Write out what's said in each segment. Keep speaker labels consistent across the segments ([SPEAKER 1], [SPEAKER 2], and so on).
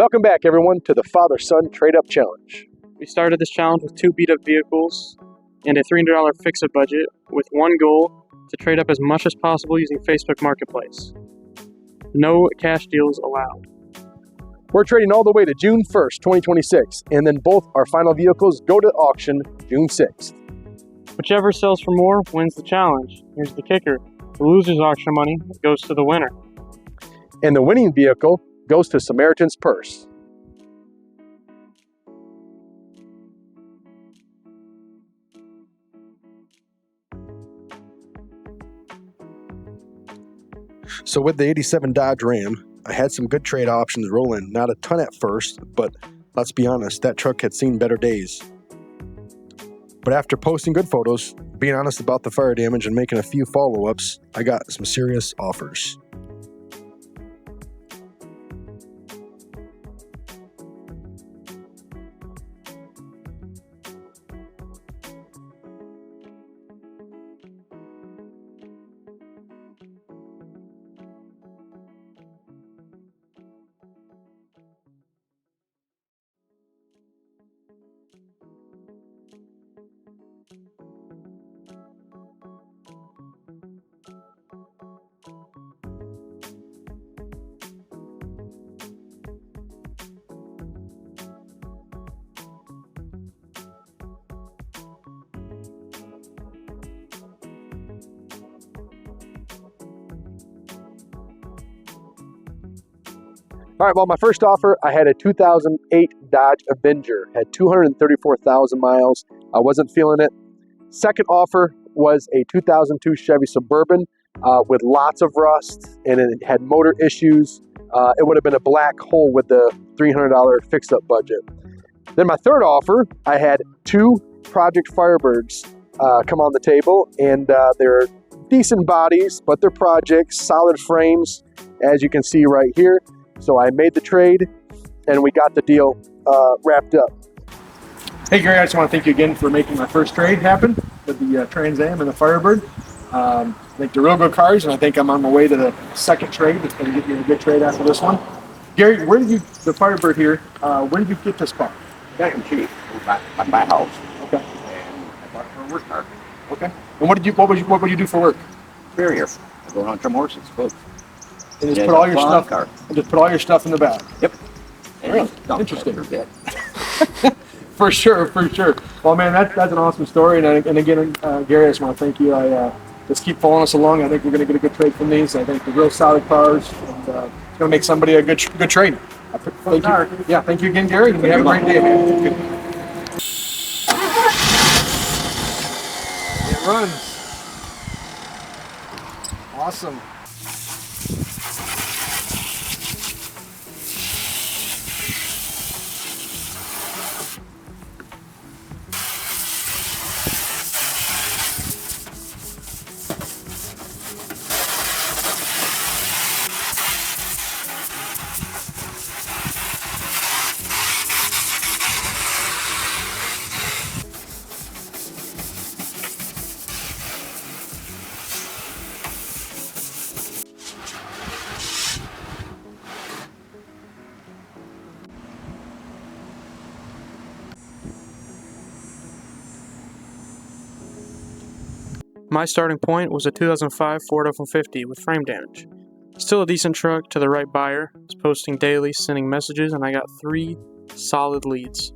[SPEAKER 1] Welcome back, everyone, to the Father-Son Trade-Up Challenge.
[SPEAKER 2] We started this challenge with 2 beat-up vehicles and a $300 fix-it budget with one goal: to trade up as much as possible using Facebook Marketplace. No cash deals allowed.
[SPEAKER 1] We're trading all the way to June 1st, 2026, and then both our final vehicles go to auction June 6th.
[SPEAKER 2] Whichever sells for more wins the challenge. Here's the kicker: the loser's auction money goes to the winner.
[SPEAKER 1] And the winning vehicle goes to Samaritan's purse. So with the 87 Dodge Ram, I had some good trade options rolling. Not a ton at first, but let's be honest, that truck had seen better days. But after posting good photos, being honest about the fire damage, and making a few follow-ups, I got some serious offers. All right, well, my first offer, I had a 2008 Dodge Avenger, had 234,000 miles. I wasn't feeling it. Second offer was a 2002 Chevy Suburban with lots of rust, and it had motor issues. It would have been a black hole with the $300 fix-up budget. Then my third offer, I had 2 Pontiac Firebirds come on the table, and they're decent bodies, but they're projects, solid frames, as you can see right here. So I made the trade, and we got the deal wrapped up. Hey Gary, I just want to thank you again for making my first trade happen with the Trans Am and the Firebird. I think they're real good cars, and I think I'm on my way to the second trade. It's going to get me a good trade after this one. Gary, the Firebird here, where did you get this car?
[SPEAKER 3] Back in cheap, at my house.
[SPEAKER 1] Okay.
[SPEAKER 3] And I bought it for a work car.
[SPEAKER 1] Okay. And what would you do for work?
[SPEAKER 3] Farrier. I go around some horses, folks.
[SPEAKER 1] And just put all your stuff.
[SPEAKER 3] Car.
[SPEAKER 1] And just put all your stuff in the back.
[SPEAKER 3] Yep.
[SPEAKER 1] Really?
[SPEAKER 3] Interesting.
[SPEAKER 1] For sure. Well, man, that's an awesome story. And again, Gary, I just want to thank you. Just keep following us along. I think we're going to get a good trade from these. I think they're real solid cars, and it's going to make somebody a good trade. Thank you. Yeah, thank you again, Gary. And have a great day, man. It runs. Awesome.
[SPEAKER 2] My starting point was a 2005 Ford F-150 with frame damage. Still a decent truck to the right buyer. Was posting daily, sending messages, and I got 3 solid leads.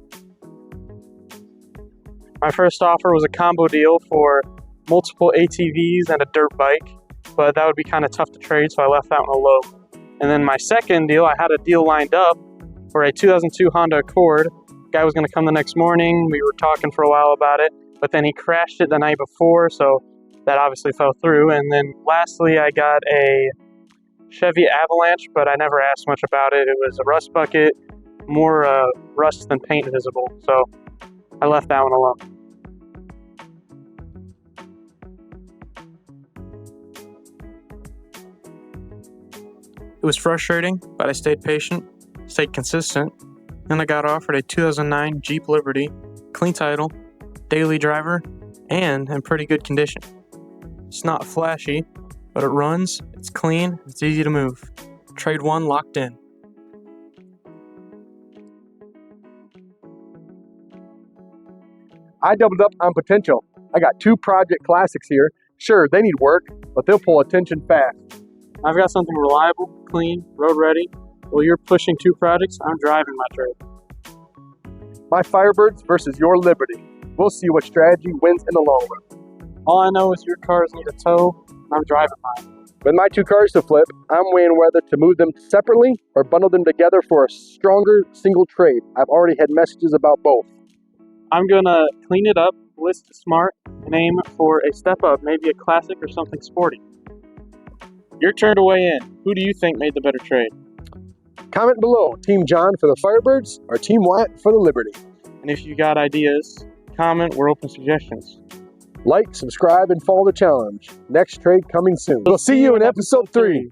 [SPEAKER 2] My first offer was a combo deal for multiple ATVs and a dirt bike, but that would be kind of tough to trade, so I left that one alone. And then my second deal, I had a deal lined up for a 2002 Honda Accord. Guy was going to come the next morning. We were talking for a while about it, but then he crashed it the night before, so that obviously fell through. And then lastly, I got a Chevy Avalanche, but I never asked much about it. It was a rust bucket, more rust than paint visible, so I left that one alone. It was frustrating, but I stayed patient, stayed consistent, and I got offered a 2009 Jeep Liberty, clean title, daily driver, and in pretty good condition. It's not flashy, but it runs, it's clean, it's easy to move. Trade 1 locked in.
[SPEAKER 1] I doubled up on potential. I got 2 Project Classics here. Sure, they need work, but they'll pull attention fast.
[SPEAKER 2] I've got something reliable, clean, road ready. While you're pushing 2 projects, I'm driving my trade.
[SPEAKER 1] My Firebirds versus your Liberty. We'll see what strategy wins in the long run.
[SPEAKER 2] All I know is your cars need a tow, and I'm driving mine.
[SPEAKER 1] With my 2 cars to flip, I'm weighing whether to move them separately or bundle them together for a stronger single trade. I've already had messages about both.
[SPEAKER 2] I'm gonna clean it up, list smart, and aim for a step up, maybe a classic or something sporty. Your turn to weigh in. Who do you think made the better trade?
[SPEAKER 1] Comment below, Team John for the Firebirds or Team Wyatt for the Liberty.
[SPEAKER 2] And if you got ideas, comment. We're open suggestions.
[SPEAKER 1] Like, subscribe, and follow the challenge. Next trade coming soon. We'll see you in episode 3.